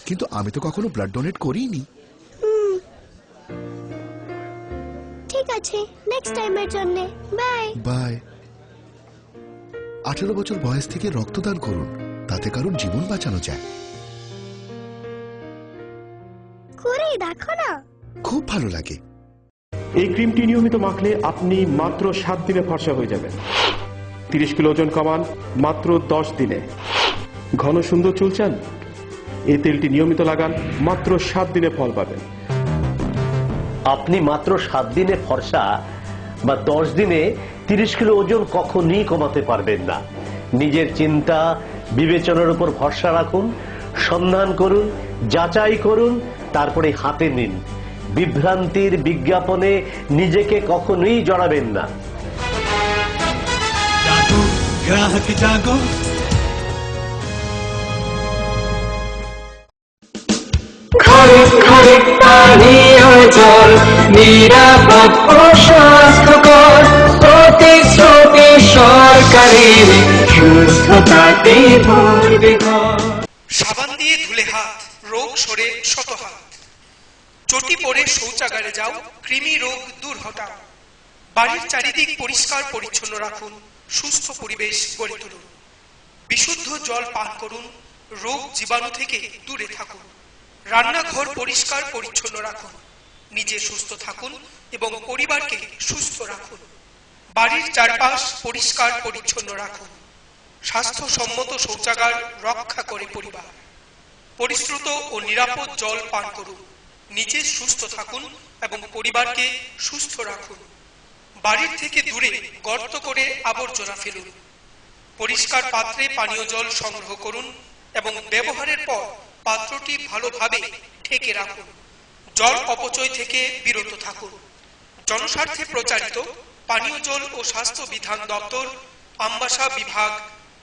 কিন্তু আমি তো কখনো ব্লাড ডোনেট করিনি। ঠিক আছে, নেক্সট টাইমের জন্য বাই। বাই। 18 বছর বয়স থেকে রক্তদান করুন, তাতে কারণ জীবন বাঁচানো যায়। করে দেখো না, খুব ভালো লাগে। এই ক্রিমটি নিয়মিত মাখলে আপনি মাত্র 7 দিনে ফর্সা হয়ে যাবেন। 30 কিলো ওজন কমান মাত্র 10 দিনে। ঘন সুন্দর চুল চান? এই তেলটি নিয়মিত লাগান, মাত্র 7 দিনে ফল পাবেন। আপনি মাত্র 7 দিনে ফর্সা বা 10 দিনে 30 কিলো ওজন কখনই কমাতে পারবেন না। নিজের চিন্তা বিবেচনার উপর ভরসা রাখুন, সন্ধান করুন, যাচাই করুন, তারপরে হাতে নিন। বিভ্রান্তির বিজ্ঞাপনে নিজেকে কখনোই জড়াবেন না। গ্রাহক জাগো। ঘরে ঘরে পানীয় জল নিরাপদ ও স্বাস্থ্যকর, প্রতিশ্রুতি সরকারের সুস্থতাতে ভরবে ঘর। সাবান দিয়ে ধুলে হাত, রোগ সরে শত হাত। চটি পরে শৌচাগারে যাও, কৃমি রোগ দূর হটাও। বাড়ির চারিদিক পরিষ্কার পরিচ্ছন্ন রাখুন, সুস্থ পরিবেশ গড়ে তুলুন। বিশুদ্ধ জল পান করুন, রোগ জীবাণু থেকে দূরে থাকুন। রান্নাঘর পরিষ্কার পরিচ্ছন্ন রাখুন, নিজে সুস্থ থাকুন এবং পরিবারকে সুস্থ রাখুন। বাড়ির চারপাশ পরিষ্কার পরিচ্ছন্ন রাখুন। স্বাস্থ্যসম্মত শৌচাগার রক্ষা করে পরিবার। পরিশ্রুত ও নিরাপদ জল পান করুন, নিজে সুস্থ থাকুন এবং পরিবারকে সুস্থ রাখুন। বাড়ির থেকে দূরে গর্ত করে আবর্জনা ফেলুন। পরিষ্কার পাত্রে পানীয় জল সংগ্রহ করুন এবং ব্যবহারের পর পাত্রটি ভালোভাবে ঢেকে রাখুন। জল অপচয় থেকে বিরত থাকুন। জনস্বার্থে প্রচারিত পানীয় জল ও স্বাস্থ্য বিধান দপ্তর, আমবাসা বিভাগ,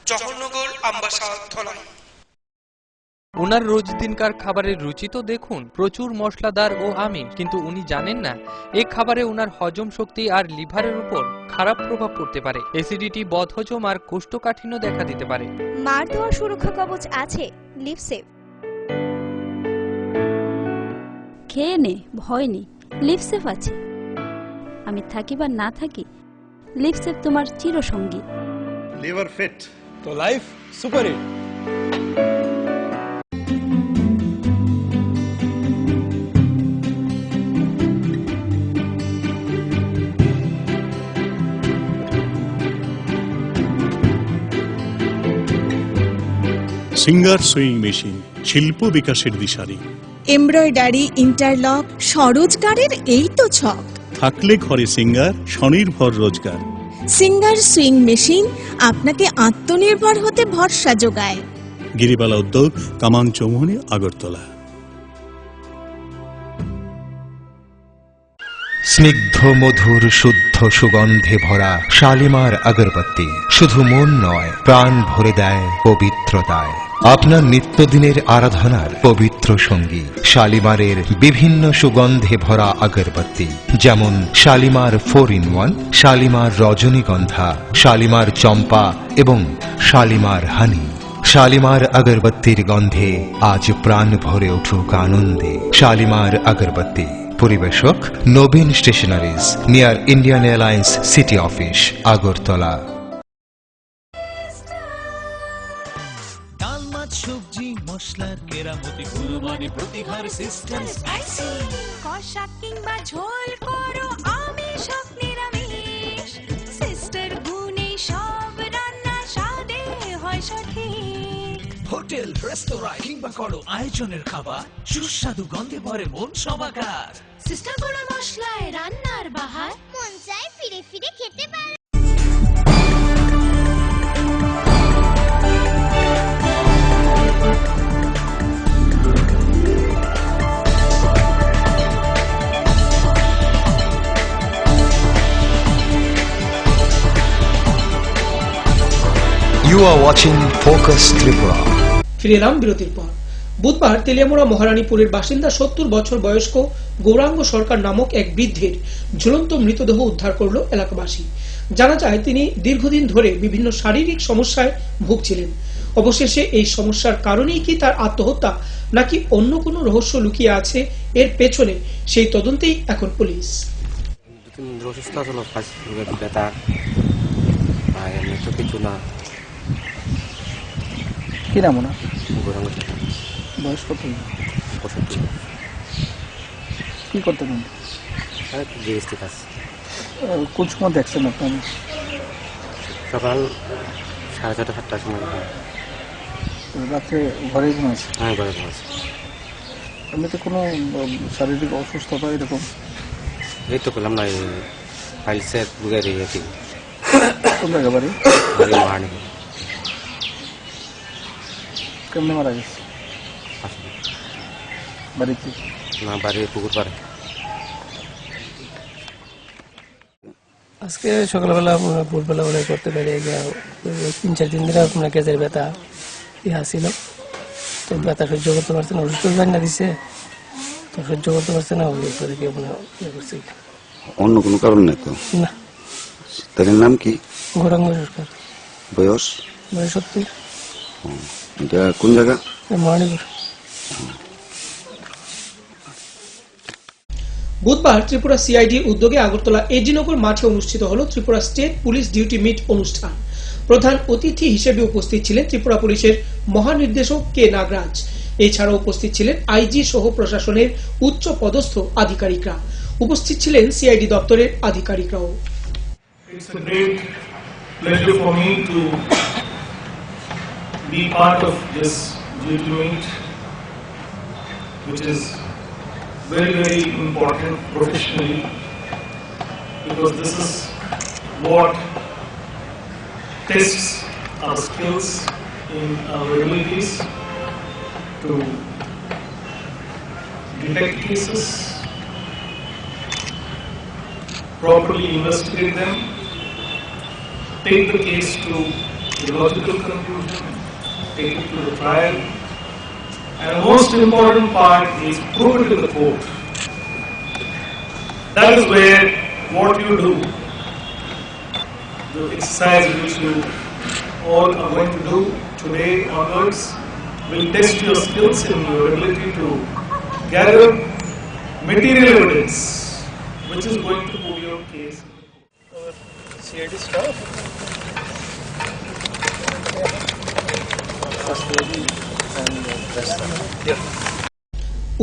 জওহরনগর, আমবাসা, ধলাই। ওনার রোজ দিনকার খাবারের রুচি তো দেখুন, প্রচুর মশলাদার ও আমিষ, কিন্তু উনি জানেন না এই খাবারে ওনার হজম শক্তি আর লিভারের উপর খারাপ প্রভাব পড়তে পারে। অ্যাসিডিটি, বদহজম আর কোষ্ঠকাঠিন্য দেখা দিতে পারে। মার দেওয়া সুরক্ষা কবচ আছে লিভসেভ। খেয়ে নে, ভয় নেই, লিভসেভ আছে। আমি থাকি বা না থাকি, লিভসেভ তোমার চিরসঙ্গী। লিভার ফিট তো life super hit. Singer sewing machine, শিল্প বিকাশের দিশারি। এমব্রয়ডারি, ইন্টারলক, স্বরোজগারের এই তো ছক। থাকলে ঘরে সিঙ্গার, স্বনির্ভর রোজগার। সিঙ্গার সুইং মেশিন আপনাকে আত্মনির্ভর হতে ভরসা যোগায়। গিরিবালা উদ্যোগ, কামান চৌমুহনী, আগরতলা। স্নিগ্ধ মধুর শুদ্ধ সুগন্ধে ভরা শালিমার আগরবাতি শুধু মন নয়, প্রাণ ভরে দেয় পবিত্রতায়। আপনার নিত্যদিনের আরাধনার পবিত্র সঙ্গী শালিমারের বিভিন্ন সুগন্ধে ভরা আগরবাতি, যেমন শালিমার 4-in-1, শালিমার রজনীগন্ধা, শালিমার চম্পা এবং শালিমার হানি। শালিমার আগরবাতির গন্ধে আজ প্রাণ ভরে উঠুক আনন্দে। শালিমার আগরবাতি। পরিবেশক Nabin stationeries, near Indian airlines city office, Agartala. ডাল, মাছ, সবজি, মশলার কেরামতি, গুণমানে প্রতিঘার সিস্টেম স্পাইসি। কষা কিংবা ঝোল করো আমিষ হোক নিরামিষ, সিস্টার গুণে সব রান্না স্বাদে হয় সঠিক। হোটেল, রেস্তোরাঁ কিংবা করো আয়োজনের খাবার, সুস্বাদু গন্ধে ভরে মন সবাকার। সিস্টার গুঁড়ো মশলায় রান্নার বাহার, মন চায় ফিরে ফিরে খেতে পারে। You are watching Focus Tripura. ফিরে এলাম বিরতির পর। বুধবার তেলিয়ামুড়া মহারানীপুরের বাসিন্দা 70 বছর বয়স্ক গৌরাঙ্গ সরকার নামক এক বৃদ্ধের ঝুলন্ত মৃতদেহ উদ্ধার করল এলাকাবাসী। জানা যায় তিনি দীর্ঘদিন ধরে বিভিন্ন শারীরিক সমস্যায় ভুগছিলেন। অবশেষে এই সমস্যার কারণেই কি তার আত্মহত্যা, নাকি অন্য কোনো রহস্য লুকিয়ে আছে এর পেছনে, সেই তদন্তেই এখন পুলিশ। অসুস্থ ছিল, ব্যথা কিছু না। কি নাম ওনার? বয়স কত? 65। কি করতেন? জিএসটি কাজ। কোন সময় দেখছেন আপনার? সকাল 6:30 7টার সময়। রাত্রে ঘরে ঘুমাইছে? হ্যাঁ, ঘরে ঘুমাইছে। এমনিতে কোনো শারীরিক অসুস্থতা এরকম? এই তো পেলাম না, ফাইলসের বুঝে দিয়েছি। কোন জায়গা বাড়ি? মহারানী। কেমনে মারা গেছে? বাড়িতে না, বাড়ি পুকুর পাড়ে। আজকে সকালবেলা ভোরবেলা মনে করতে পারি 3-4 দিন ধরে আপনার কেজের ব্যথা ইহা ছিল, তো ব্যথা সহ্য করতে পারছে না, ওষুধ রান্না দিছে তো সহ্য করতে পারছে না, ওই করে কি আপনার ইয়ে করছে। অন্য কোনো কারণ নেই তো? না। তার নাম কি? গৌরাঙ্গ সরকার। বয়স? 70। এটা কোন জায়গা? মহানিপুর। বুধবার ত্রিপুরা সিআইডির উদ্যোগে আগরতলা এজিনগর মাঠে অনুষ্ঠিত হল Tripura state police duty meet অনুষ্ঠান। প্রধান অতিথি হিসেবে উপস্থিত ছিলেন ত্রিপুরা পুলিশের মহানির্দেশক কে নাগরাজ। এছাড়াও উপস্থিত ছিলেন আইজি সহ প্রশাসনের উচ্চ পদস্থ আধিকারিকরা। উপস্থিত ছিলেন সিআইডি দপ্তরের আধিকারিকরাও। It's a great pleasure for me to be part of this duty meet, which is very, very important professionally, because this is what tests our skills in our abilities to detect cases, properly investigate them, take the case to a logical conclusion, take it to the trial, and the most important part is prove it to the court. That is where what you do, the exercise which you all are going to do today onwards, will test your skills and your ability to gather material evidence which is going to prove your case. Our CID staff.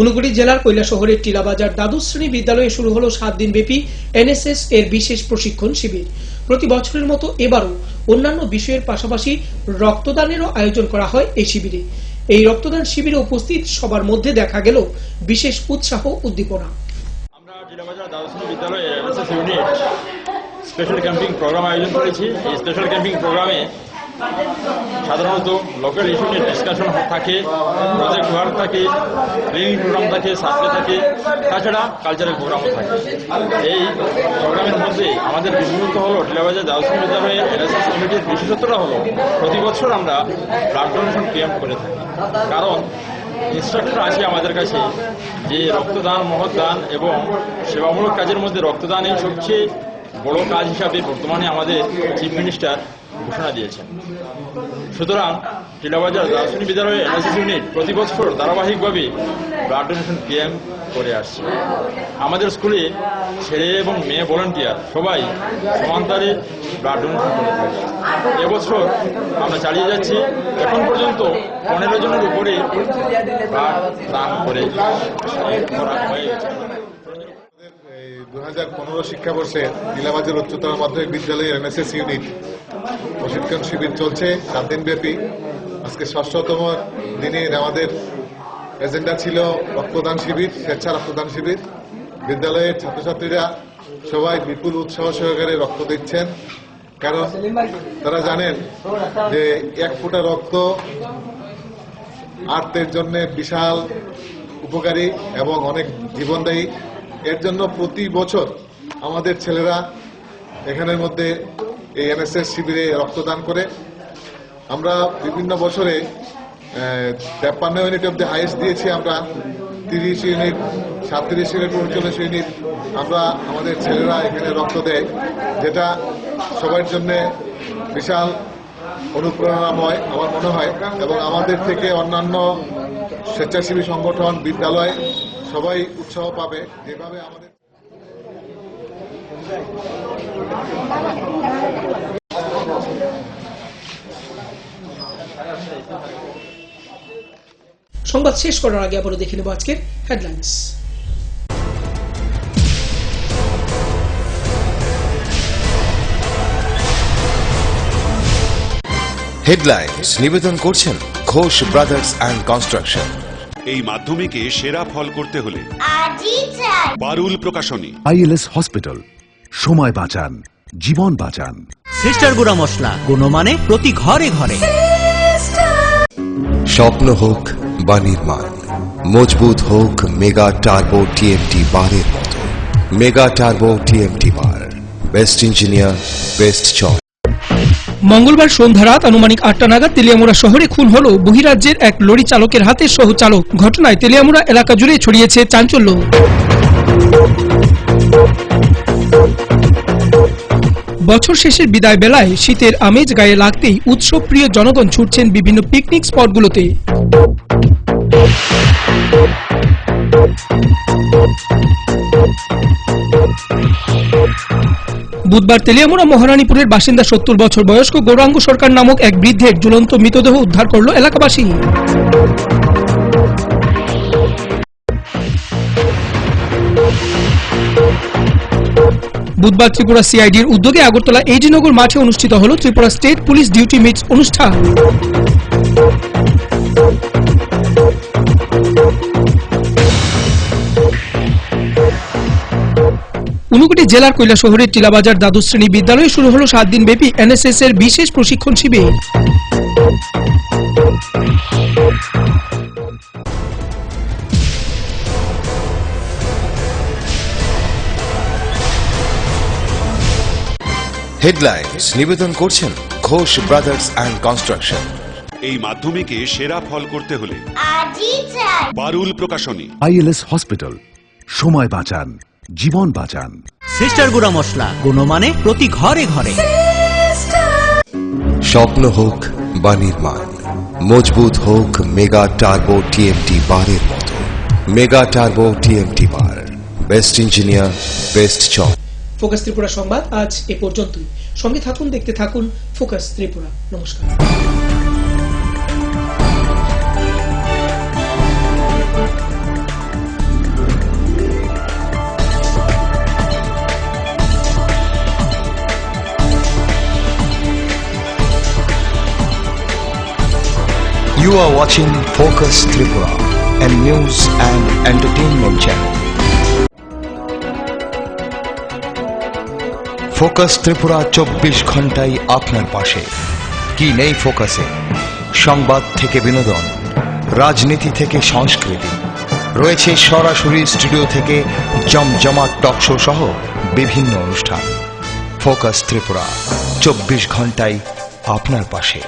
Unakoti জেলার কৈলাসহরের টিলাবাজার দ্বাদশ শ্রেণী বিদ্যালয়ে শুরু হলো 7 দিন ব্যাপী NSS এর বিশেষ প্রশিক্ষণ শিবির। প্রতি বছরের মতো এবারও অন্যান্য বিষয়ের পাশাপাশি রক্তদানেরও আয়োজন করা হয় এই শিবিরে। এই রক্তদান শিবিরে উপস্থিত সবার মধ্যে দেখা গেল বিশেষ উৎসাহ উদ্দীপনা। আমরা টিলাবাজার দ্বাদশ শ্রেণী বিদ্যালয়ে NSS unit special camping program আয়োজন করেছি। এই স্পেশাল ক্যাম্পিং প্রোগ্রামে সাধারণত লোকাল ইস্যু নিয়ে ডিসকাশন থাকে, প্রজেক্ট ওয়ার্ক থাকে, ট্রেনিং প্রোগ্রাম থাকে, সার্ভে থাকে, তাছাড়া কালচারাল প্রোগ্রামও থাকে। এই প্রোগ্রামের মধ্যে আমাদের বিশেষত্ব হলো টিলাবাজার দ্বাদশ শ্রেণী বিদ্যালয়ে এনএসএস ইউনিটের বিশেষত্বটা হলো প্রতি বছর আমরা ব্লাড ডোনেশন ক্যাম্প করে থাকি। কারণ ইনস্ট্রাকশন আছে আমাদের কাছে যে রক্তদান, মহৎদান এবং সেবামূলক কাজের মধ্যে রক্তদানই সবচেয়ে বড় কাজ হিসাবে বর্তমানে আমাদের চিফ মিনিস্টার ঘোষণা দিয়েছেন। সুতরাং টিলাবাজার দ্বাদশ শ্রেণী বিদ্যালয়ে এনএসএস ইউনিট প্রতি বছর ধারাবাহিকভাবে ব্লাড ডোনেশন ক্যাম্প করে আসছে। আমাদের স্কুলে ছেলে এবং মেয়ে ভলান্টিয়ার সবাই সমান্তরে ব্লাড ডোনেশন করে থাকে। এবছর আমরা চালিয়ে যাচ্ছি। এখন পর্যন্ত 15 জনের উপরে ব্লাড দান করে করা হয়ে গেছে। 2015 শিক্ষাবর্ষে টিলাবাজার উচ্চতর মাধ্যমিক বিদ্যালয়ের এনএসএস ইউনিট প্রশিক্ষণ শিবির চলছে 7 দিন ব্যাপী। আজকে 6তম দিনে আমাদের এজেন্ডা ছিল রক্তদান শিবির, স্বেচ্ছা রক্তদান শিবির। বিদ্যালয়ের ছাত্রছাত্রীরা সবাই বিপুল উৎসাহ সহকারে রক্ত দিচ্ছেন, কারণ তারা জানেন যে 1 ফোঁটা রক্ত আর্তের জন্য বিশাল উপকারী এবং অনেক জীবনদায়ী। এর জন্য প্রতি বছর আমাদের ছেলেরা এখানের মধ্যে এই এনএসএস শিবিরে রক্তদান করে। আমরা বিভিন্ন বছরে 53 ইউনিট অব দ্য হাইয়েস্ট দিয়েছি। আমরা 30 ইউনিট, 37 ইউনিট, 39 ইউনিট আমরা আমাদের ছেলেরা এখানে রক্ত দেয়, যেটা সবার জন্য বিশাল অনুপ্রেরণাময় আমার মনে হয়। এবং আমাদের থেকে অন্যান্য স্বেচ্ছাসেবী সংগঠন, বিদ্যালয় সবাই উৎসাহ পাবে যেভাবে আমাদের। সংবাদ শেষ করার আগে আবারও দেখে নেব আজকের হেডলাইন্স। হেডলাইন্স নিবেদন করছেন ঘোষ ব্রাদার্স অ্যান্ড কনস্ট্রাকশন। এই মাধ্যমিকে সেরা ফল করতে হলে আজই চাই পারুল প্রকাশনী। আইএলএস হসপিটাল, সময় বাঁচান, জীবন বাঁচান। সিস্টার গুঁড়া মশলা, গুণমানে প্রতি ঘরে ঘরে। স্বপ্ন হোক বা নির্মাণ। মজবুত হোক মেগা টার্বো টিএমটি বারের মতো। Mega turbo TMT bar, best engineer, best choice. মঙ্গলবার সন্ধ্যা রাত আনুমানিক 8টা নাগাদ তেলিয়ামুড়া শহরে খুন হল বহিরাজ্যের এক লরি চালকের হাতে সহ চালক। ঘটনায় তেলিয়ামুড়া এলাকা জুড়ে ছড়িয়েছে চাঞ্চল্য। বছর শেষের বিদায় বেলায় শীতের আমেজ গায়ে লাগতেই উৎসব প্রিয় জনগণ ছুটছেন বিভিন্ন পিকনিক স্পটগুলোতে। বুধবার তেলিয়ামুড়া মহারানীপুরের বাসিন্দা 70 বছর বয়স্ক গৌরাঙ্গ সরকার নামক এক বৃদ্ধের ঝুলন্ত মৃতদেহ উদ্ধার করল এলাকাবাসী। বুধবার ত্রিপুরা সিআইডির উদ্যোগে আগরতলা এইডিনগর মাঠে অনুষ্ঠিত হল Tripura state police duty meets অনুষ্ঠান। ঊনকোটি জেলার কৈলাসহরের টিলাবাজার দ্বাদশ শ্রেণী বিদ্যালয়ে শুরু হল 7 দিন ব্যাপী এনএসএস এর বিশেষ প্রশিক্ষণ শিবির। হেডলাইন্স নিবেদন করছেন ঘোষ ব্রাদার্স অ্যান্ড কনস্ট্রাকশন। এই মাধ্যমিকে সেরা ফল করতে হলে পারুল প্রকাশনী। আইএলএস হসপিটাল, সময় বাঁচান, জীবন বাঁচান। সিস্টার গুঁড়া মশলা, গুণমানে প্রতি ঘরে ঘরে। স্বপ্ন হোক বা নির্মাণ, মজবুত হোক মেগা টার্বো টিএমটি বারের মতো। Mega turbo TMT bar, best engineer, best choice. Focus Tripura সংবাদ আজ এ পর্যন্তই। সঙ্গে থাকুন, দেখতে থাকুন ফোকাস ত্রিপুরা। নমস্কার। You are watching Focus Tripura, a news and entertainment channel. Focus Tripura 24 ঘন্টাই আপনার পাশে। কি নেই ফোকাসে? সংবাদ থেকে বিনোদন, রাজনীতি থেকে সংস্কৃতি, রয়েছে সরাসরি স্টুডিও থেকে জমজমাট টক শো সহ বিভিন্ন অনুষ্ঠান। ফোকাস ত্রিপুরা 24 ঘন্টাই আপনার পাশে।